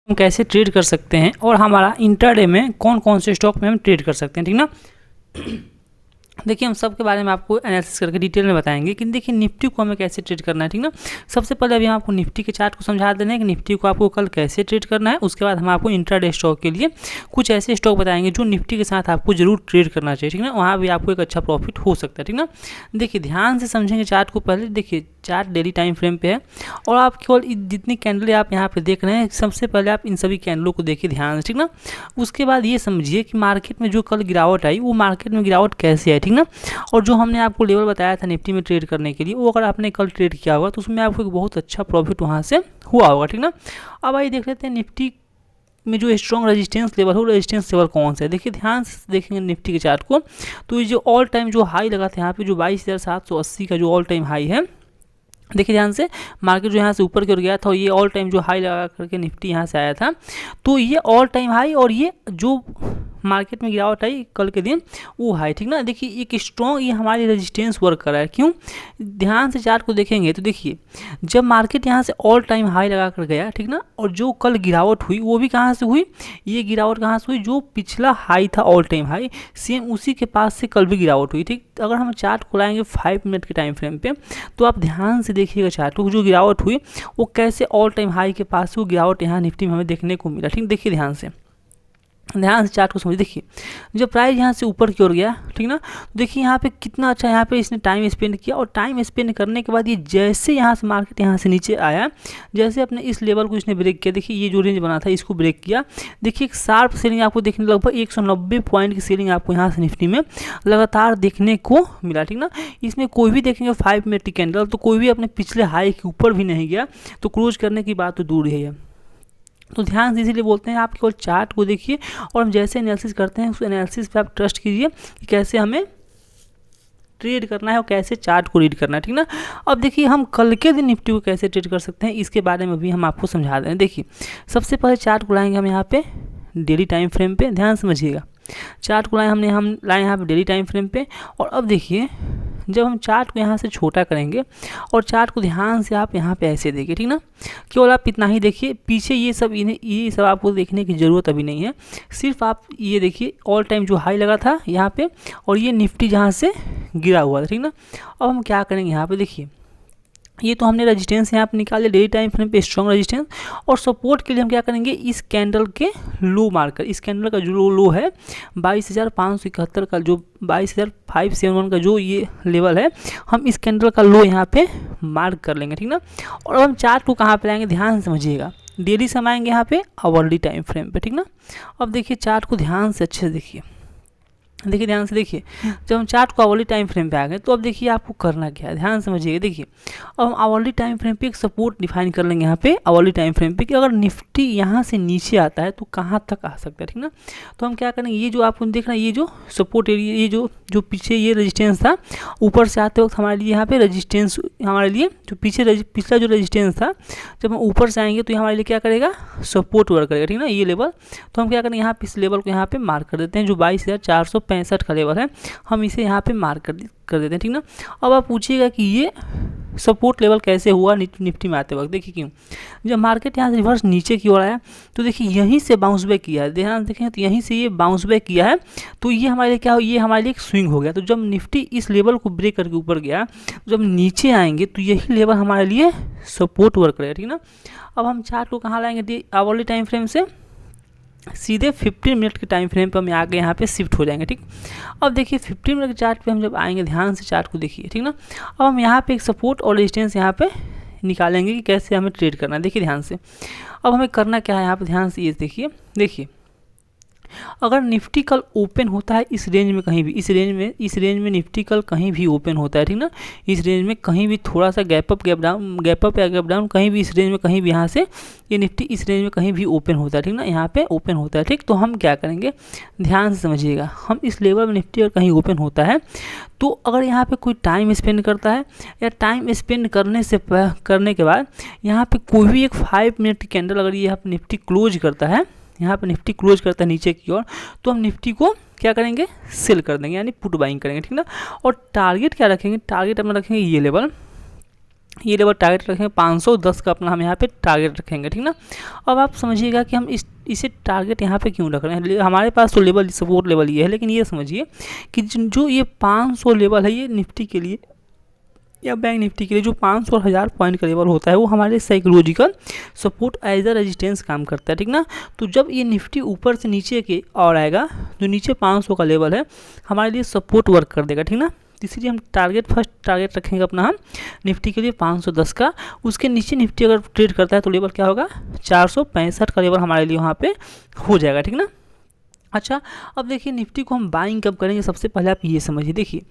हम कैसे ट्रेड कर सकते हैं और हमारा इंट्राडे में कौन कौन से स्टॉक में हम ट्रेड कर सकते हैं, ठीक ना। देखिए हम सब के बारे में आपको एनालिसिस करके डिटेल में बताएंगे कि देखिए निफ्टी को हमें कैसे ट्रेड करना है, ठीक ना। सबसे पहले अभी हम आपको निफ्टी के चार्ट को समझा देना है कि निफ्टी को आपको कल कैसे ट्रेड करना है। उसके बाद हम आपको इंट्राडे स्टॉक के लिए कुछ ऐसे स्टॉक बताएंगे जो निफ्टी के साथ आपको जरूर ट्रेड करना चाहिए, ठीक ना। वहाँ भी आपको एक अच्छा प्रॉफिट हो सकता है, ठीक ना। देखिए ध्यान से समझेंगे चार्ट को। पहले देखिए चार्ट डेली टाइम फ्रेम पे है और आप केवल जितनी कैंडल आप यहाँ पे देख रहे हैं, सबसे पहले आप इन सभी कैंडलों को देखिए ध्यान से, ठीक ना। उसके बाद ये समझिए कि मार्केट में जो कल गिरावट आई वो मार्केट में गिरावट कैसे है, ठीक ना। और जो हमने आपको लेवल बताया था निफ्टी में ट्रेड करने के लिए, वो अगर आपने कल ट्रेड किया होगा तो उसमें आपको एक बहुत अच्छा प्रॉफिट वहाँ से हुआ होगा, ठीक ना। अब आइए देख लेते हैं निफ्टी में जो स्ट्रॉन्ग रेजिस्टेंस लेवल हो, रेजिस्टेंस लेवल कौन सा है। देखिए ध्यान से देखेंगे निफ्टी के चार्ट को, तो ये जो ऑल टाइम जो हाई लगा था यहाँ पे, जो 22,780 का जो ऑल टाइम हाई है, देखिए ध्यान से मार्केट जो यहाँ से ऊपर की ओर गया था, ये ऑल टाइम जो हाई लगा करके निफ्टी यहाँ से आया था, तो ये ऑल टाइम हाई और ये जो मार्केट में गिरावट आई कल के दिन वो हाई, ठीक ना। देखिए एक स्ट्रॉन्ग ये हमारी रेजिस्टेंस वर्क कर रहा है। क्यों? ध्यान से चार्ट को देखेंगे तो देखिए जब मार्केट यहाँ से ऑल टाइम हाई लगा कर गया, ठीक ना, और जो कल गिरावट हुई वो भी कहाँ से हुई, ये गिरावट कहाँ से हुई, जो पिछला हाई था ऑल टाइम हाई, सेम उसी के पास से कल भी गिरावट हुई, ठीक। अगर हम चार्ट खुलाएंगे 5 मिनट के टाइम फ्रेम पे, तो आप ध्यान से देखिएगा चार्ट को, जो गिरावट हुई वो कैसे ऑल टाइम हाई के पास से वो गिरावट यहाँ निफ्टी में हमें देखने को मिला, ठीक। देखिए ध्यान से चार्ट को समझिए। देखिए जब प्राइस यहाँ से ऊपर की ओर गया, ठीक ना, तो देखिए यहाँ पे कितना अच्छा यहाँ पे इसने टाइम स्पेंड किया, और टाइम स्पेंड करने के बाद ये जैसे यहाँ से मार्केट यहाँ से नीचे आया, जैसे अपने इस लेवल को इसने ब्रेक किया, देखिए ये जो रेंज बना था इसको ब्रेक किया, देखिए एक शार्प सेलिंग आपको देखने, लगभग 190 पॉइंट की सेलिंग आपको यहाँ से निफ्टी में लगातार देखने को मिला, ठीक ना। इसमें कोई भी देखेंगे 5 मिनट की कैंडल तो कोई भी अपने पिछले हाई के ऊपर भी नहीं गया, तो क्लोज करने की बात तो दूर है। तो ध्यान से इसीलिए बोलते हैं आप केवल चार्ट को देखिए और हम जैसे एनालिसिस करते हैं उस एनालिसिस पे आप ट्रस्ट कीजिए कि कैसे हमें ट्रेड करना है और कैसे चार्ट को रीड करना है, ठीक ना। अब देखिए हम कल के दिन निफ्टी को कैसे ट्रेड कर सकते हैं, इसके बारे में भी हम आपको समझा दें। देखिए सबसे पहले चार्ट को लाएंगे हम यहाँ पे डेली टाइम फ्रेम पे, ध्यान समझिएगा। चार्ट को हम लाए यहाँ पे डेली टाइम फ्रेम पे, और अब देखिए जब हम चार्ट को यहाँ से छोटा करेंगे और चार्ट को ध्यान से आप यहाँ पे ऐसे देखिए, ठीक ना। केवल आप इतना ही देखिए, पीछे ये सब आपको देखने की ज़रूरत अभी नहीं है। सिर्फ आप ये देखिए ऑल टाइम जो हाई लगा था यहाँ पे, और ये निफ्टी जहाँ से गिरा हुआ था, ठीक ना। अब हम क्या करेंगे यहाँ पे, देखिए ये तो हमने रेजिस्टेंस यहाँ पे निकाले डेली टाइम फ्रेम पे, स्ट्रॉन्ग रेजिस्टेंस, और सपोर्ट के लिए हम क्या करेंगे, इस कैंडल के लो मार्कर, इस कैंडल का जो लो है 22,571 का, जो 22,571 का जो ये लेवल है, हम इस कैंडल का लो यहाँ पे मार्क कर लेंगे, ठीक ना। और अब हम चार्ट को कहाँ पे लाएंगे, ध्यान समझिएगा, डेली से हम आएंगे यहाँ पे आवरली टाइम फ्रेम पे, ठीक ना। अब देखिए चार्ट को ध्यान से अच्छे से देखिए, ध्यान से देखिए, जब हम चार्ट को आवरली टाइम फ्रेम पे आ गए तो अब देखिए आपको करना क्या है, ध्यान समझिएगा। देखिए अब हम आवरली टाइम फ्रेम पे एक सपोर्ट डिफाइन कर लेंगे यहाँ पे आवरली टाइम फ्रेम पे, कि अगर निफ्टी यहाँ से नीचे आता है तो कहाँ तक आ सकता है, ठीक ना। तो हम क्या करेंगे, ये जो आपको देख रहे हैं ये जो सपोर्ट एरिया, ये जो पीछे ये रेजिस्टेंस था, ऊपर से आते वक्त हमारे लिए यहाँ पे रेजिस्टेंस, हमारे लिए जो पिछला जो रेजिस्टेंस था, जब हम ऊपर से आएंगे तो हमारे लिए क्या करेगा, सपोर्ट वर्क करेगा, ठीक ना, ये लेवल। तो हम क्या करेंगे, यहाँ पे इस लेवल को यहाँ पे मार्क कर देते हैं, जो 22,465 का लेवल है, हम इसे यहाँ पे मार्क कर देते हैं, ठीक ना। अब आप पूछिएगा कि ये सपोर्ट लेवल कैसे हुआ निफ्टी में आते वक्त। देखिए क्यों, जब मार्केट यहाँ से रिवर्स नीचे की ओर आया तो देखिए यहीं से बाउंस बैक किया है, ध्यान देखें तो यहीं से ये बाउंस बैक किया है, तो ये हमारे लिए क्या हो, ये हमारे लिए एक स्विंग हो गया। तो जब निफ्टी इस लेवल को ब्रेक करके ऊपर गया, जब नीचे आएंगे तो यही लेवल हमारे लिए सपोर्ट वर्क करेगा, ठीक ना। अब हम चार्ट को कहाँ लाएंगे, आवरली टाइम फ्रेम से सीधे 15 मिनट के टाइम फ्रेम पर हम आगे यहाँ पे शिफ्ट हो जाएंगे, ठीक। अब देखिए 15 मिनट के चार्ट पे हम जब आएंगे, ध्यान से चार्ट को देखिए, ठीक ना। अब हम यहाँ पे एक सपोर्ट और रेजिस्टेंस यहाँ पे निकालेंगे कि कैसे हमें ट्रेड करना है। देखिए ध्यान से, अब हमें करना क्या है यहाँ पे, ध्यान से ये देखिए अगर निफ्टी कल ओपन होता है इस रेंज में कहीं भी, इस रेंज में निफ्टी कल कहीं भी ओपन होता है, ठीक ना, इस रेंज में कहीं भी थोड़ा सा गैप अप या गैप डाउन, कहीं भी इस रेंज में कहीं भी यहाँ से ये निफ्टी इस रेंज में कहीं भी ओपन होता है, ठीक ना, यहाँ पे ओपन होता है, ठीक। तो हम क्या करेंगे, ध्यान से समझिएगा, हम इस लेवल में निफ्टी अगर कहीं ओपन होता है तो अगर यहाँ पे कोई टाइम स्पेंड करता है, या टाइम स्पेंड करने के बाद यहाँ पे कोई भी एक 5 मिनट की कैंडल अगर ये निफ्टी क्लोज करता है, यहाँ पर निफ्टी क्लोज करता है नीचे की ओर, तो हम निफ्टी को क्या करेंगे, सेल कर देंगे, यानी पुट बाइंग करेंगे, ठीक ना। और टारगेट क्या रखेंगे, टारगेट अपना रखेंगे ये लेवल, ये लेवल टारगेट रखेंगे 510 का अपना हम यहाँ पे टारगेट रखेंगे, ठीक ना। अब आप समझिएगा कि हम इसे टारगेट यहाँ पे क्यों रख रहे हैं। हमारे पास तो लेवल सपोर्ट लेवल ये है, लेकिन ये समझिए कि जो ये 500 लेवल है, ये निफ्टी के लिए या बैंक निफ्टी के लिए जो 500 और 1000 पॉइंट का लेवल होता है, वो हमारे psychological support as a resistance काम करता है, ठीक ना। तो जब ये निफ्टी ऊपर से नीचे के और आएगा, जो नीचे 500 का लेवल है हमारे लिए सपोर्ट वर्क कर देगा, ठीक ना। इसलिए हम फर्स्ट टारगेट रखेंगे अपना हम निफ्टी के लिए 510 का। उसके नीचे निफ्टी अगर ट्रेड करता है तो लेवल क्या होगा, 465 का लेवल हमारे लिए वहाँ पे हो जाएगा, ठीक ना। अच्छा, अब देखिए निफ्टी को हम बाइंग कब करेंगे, सबसे पहले आप ये समझिए। देखिए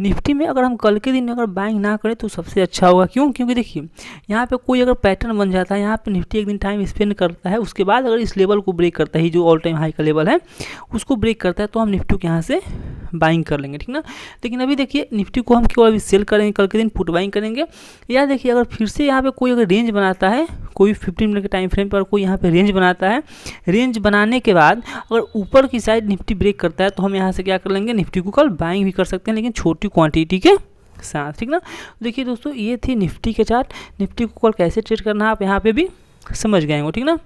निफ्टी में अगर हम कल के दिन में अगर बाइंग ना करें तो सबसे अच्छा होगा। क्यों? क्योंकि देखिए यहाँ पे कोई अगर पैटर्न बन जाता है, यहाँ पे निफ्टी एक दिन टाइम स्पेंड करता है, उसके बाद अगर इस लेवल को ब्रेक करता है, जो ऑल टाइम हाई का लेवल है उसको ब्रेक करता है, तो हम निफ्टी को यहाँ से बाइंग कर लेंगे, ठीक ना। लेकिन अभी देखिए निफ्टी को हम केवल अभी सेल करेंगे, कल के दिन पुट बाइंग करेंगे। या देखिए अगर फिर से यहाँ पे कोई अगर रेंज बनाता है, कोई 15 मिनट के टाइम फ्रेम पर कोई यहाँ पे रेंज बनाता है, रेंज बनाने के बाद अगर ऊपर की साइड निफ्टी ब्रेक करता है, तो हम यहाँ से क्या कर लेंगे, निफ्टी को कल बाइंग भी कर सकते हैं, लेकिन छोटी क्वांटिटी के साथ, ठीक ना। देखिए दोस्तों, ये थी निफ्टी के चार्ट। निफ्टी को कल कैसे ट्रेड करना है आप यहाँ पे भी समझ गए हो, ठीक ना।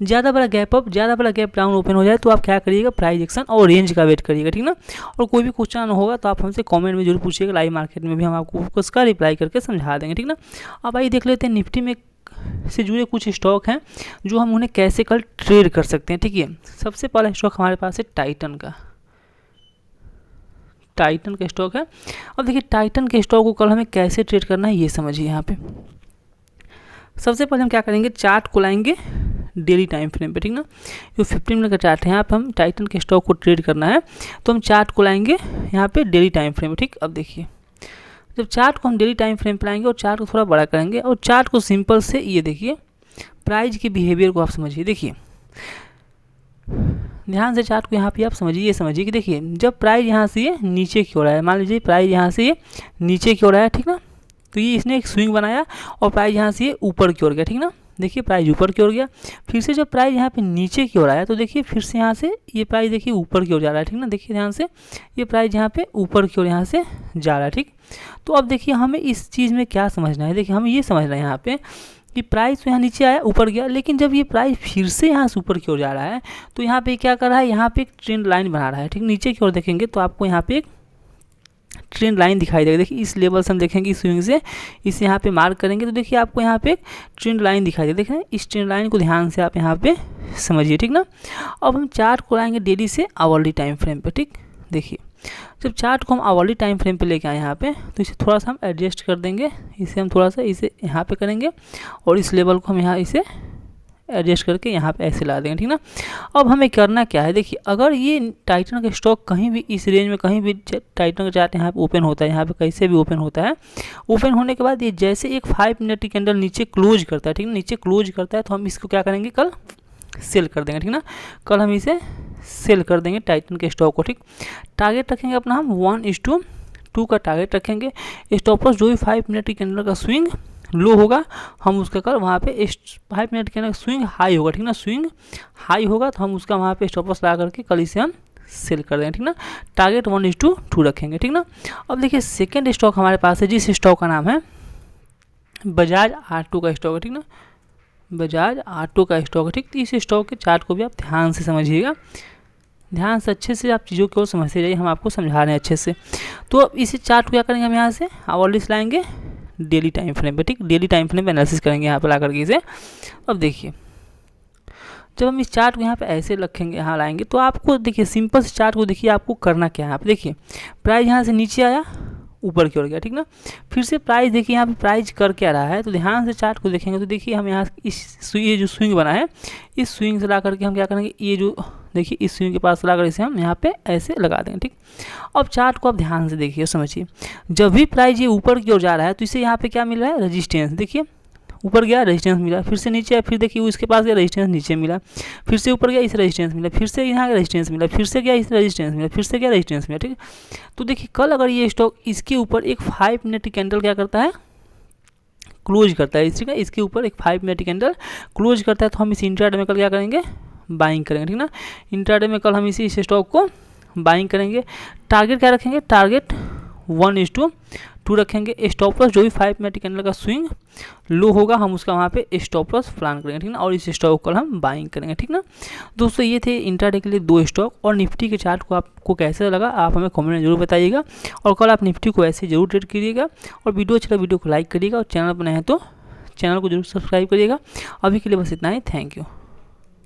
ज़्यादा बड़ा गैप अप, ज़्यादा बड़ा गैप डाउन ओपन हो जाए तो आप क्या करिएगा, प्राइस एक्शन और रेंज का वेट करिएगा, ठीक ना। और कोई भी क्वेश्चन होगा तो आप हमसे कमेंट में जरूर पूछिएगा, लाइव मार्केट में भी हम आपको उसका रिप्लाई करके समझा देंगे, ठीक ना। अब आइए देख लेते हैं निफ्टी में से जुड़े कुछ स्टॉक हैं जो हम उन्हें कैसे कल ट्रेड कर सकते हैं, ठीक है। सबसे पहला स्टॉक हमारे पास है टाइटन का स्टॉक है। अब देखिए टाइटन के स्टॉक को कल हमें कैसे ट्रेड करना है ये समझिए। यहाँ पे सबसे पहले हम क्या करेंगे, चार्ट को लाएंगे डेली टाइम फ्रेम पे, ठीक ना। जो 15 मिनट का चार्ट है, यहाँ पे हम टाइटन के स्टॉक को ट्रेड करना है, तो हम चार्ट को लाएंगे यहाँ पे डेली टाइम फ्रेम, ठीक। अब देखिए जब चार्ट को हम डेली टाइम फ्रेम पे लाएंगे और चार्ट को थोड़ा बड़ा करेंगे और चार्ट को सिंपल से ये देखिए प्राइस के बिहेवियर को आप समझिए। देखिए ध्यान से चार्ट को यहाँ पे आप समझिए, ये समझिए कि देखिए जब प्राइस यहाँ से ये नीचे की ओर आया, मान लीजिए प्राइस यहाँ से ये नीचे की ओर आया, ठीक ना, तो ये इसने एक स्विंग बनाया और प्राइस यहाँ से ये ऊपर की ओर गया, ठीक ना। देखिए प्राइस ऊपर की ओर गया, फिर से जब प्राइस यहाँ पे नीचे की ओर आया तो देखिए फिर से यहाँ से ये प्राइस देखिए ऊपर की ओर जा रहा है, ठीक ना। देखिए ध्यान से ये प्राइस यहाँ पे ऊपर की ओर यहाँ से जा रहा है, ठीक। तो अब देखिए हमें इस चीज़ में क्या समझना है, देखिए हमें ये समझना है यहाँ पे कि प्राइस तो यहाँ नीचे आया, ऊपर गया, लेकिन जब ये प्राइस फिर से यहाँ से ऊपर की ओर जा रहा है तो यहाँ पे क्या कर रहा है, यहाँ पे एक ट्रेंड लाइन बना रहा है, ठीक। नीचे की ओर देखेंगे तो आपको यहाँ पे एक ट्रेंड लाइन दिखाई देगा। देखिए इस लेवल से हम देखेंगे, इस स्विंग से इसे यहाँ पे मार्क करेंगे तो देखिए आपको यहाँ पे एक ट्रेंड लाइन दिखाई देगा। देखें इस ट्रेंड लाइन को ध्यान से आप यहाँ पे समझिए, ठीक ना। अब हम चार्ट को लाएंगे डेली से आवरली टाइम फ्रेम पे, ठीक। देखिए जब चार्ट को हम आवरली टाइम फ्रेम पे लेके आए यहाँ पे, तो इसे थोड़ा सा हम एडजस्ट कर देंगे, इसे हम थोड़ा सा इसे यहाँ पे करेंगे और इस लेवल को हम यहाँ इसे एडजस्ट करके यहाँ पे ऐसे ला देंगे, ठीक ना। अब हमें करना क्या है, देखिए अगर ये टाइटन का स्टॉक कहीं भी इस रेंज में कहीं भी टाइटन का चार्ट यहाँ पे ओपन होता है, यहाँ पे कैसे भी ओपन होता है, ओपन होने के बाद ये जैसे एक 5 मिनट की कैंडल नीचे क्लोज करता है, ठीक ना, नीचे क्लोज करता है तो हम इसको क्या करेंगे, कल सेल कर देंगे, ठीक ना। कल हम इसे सेल कर देंगे टाइटन के स्टॉक को, ठीक। टारगेट रखेंगे अपना हम 1:2 का टारगेट रखेंगे। स्टॉप लॉस जो भी 5 मिनट की कैंडल का स्विंग लो होगा हम उसका कल वहाँ पे 5 मिनट के अंदर स्विंग हाई होगा, ठीक ना। स्विंग हाई होगा तो हम उसका वहाँ पे स्टॉप लॉस ला करके कल इसे हम सेल कर देंगे, ठीक ना। टारगेट 1:2 रखेंगे, ठीक ना। अब देखिए सेकंड स्टॉक हमारे पास है, जिस स्टॉक का नाम है बजाज ऑटो का स्टॉक है, ठीक ना। बजाज ऑटो का स्टॉक है, ठीक। तो इस स्टॉक के चार्ट को भी आप ध्यान से समझिएगा, ध्यान से अच्छे से आप चीज़ों को समझते जाइए, हम आपको समझा रहे हैं अच्छे से। तो अब इस चार्ट को क्या करेंगे, हम यहाँ से आवरली लाएंगे डेली टाइम फ्रेम पे, ठीक। डेली टाइम फ्रेम पे एनालिसिस करेंगे यहाँ पे ला करके इसे। अब देखिए जब हम इस चार्ट को यहाँ पे ऐसे रखेंगे, यहाँ लाएंगे तो आपको देखिए सिंपल से चार्ट को देखिए आपको करना क्या है। आप देखिए प्राइस यहाँ से नीचे आया, ऊपर की ओर गया, ठीक ना। फिर से प्राइस देखिए यहाँ पे प्राइस कर क्या रहा है, तो ध्यान से चार्ट को देखेंगे तो देखिए हम यहाँ ये जो स्विंग बना है, इस स्विंग से ला करके हम क्या करेंगे, ये जो देखिए इस स्विंग के पास ला कर इसे हम यहाँ पे ऐसे लगा देंगे, ठीक। अब चार्ट को आप ध्यान से देखिए, समझिए जब भी प्राइस ये ऊपर की ओर जा रहा है तो इसे यहाँ पे क्या मिल रहा है, रेजिस्टेंस। देखिए ऊपर गया रेजिस्टेंस मिला, फिर से नीचे आया, फिर देखिए उसके पास गया रेजिस्टेंस नीचे मिला, फिर से ऊपर गया इस रेजिस्टेंस मिला, फिर से यहाँ रेजिस्टेंस मिला, फिर से गया इस रेजिस्टेंस मिला, फिर से गया रेजिस्टेंस मिला, ठीक। तो देखिए कल अगर ये स्टॉक इसके ऊपर एक 5 मिनट की कैंडल क्या करता है, क्लोज करता है, इसका इसके ऊपर एक 5 मिनट की कैंडल क्लोज करता है तो हम इस इंट्राडे में कल क्या करेंगे, बाइंग करेंगे, ठीक ना। इंट्राडे में कल हम इस स्टॉक को बाइंग करेंगे। टारगेट क्या रखेंगे, टारगेट 1:2 2 रखेंगे। स्टॉप लॉस जो भी 5 मिनट कैंडल का स्विंग लो होगा हम उसका वहाँ पे स्टॉप लॉस प्लान करेंगे, ठीक ना, और इस स्टॉक को हम बाइंग करेंगे, ठीक ना। दोस्तों ये थे इंट्राडे के लिए 2 स्टॉक। और निफ्टी के चार्ट को आपको कैसे लगा आप हमें कमेंट में जरूर बताइएगा, और कल आप निफ्टी को ऐसे जरूर ट्रेड करिएगा। और वीडियो अच्छा वीडियो को लाइक करिएगा, और चैनल पर नए हैं तो चैनल को जरूर सब्सक्राइब करिएगा। अभी के लिए बस इतना ही, थैंक यू।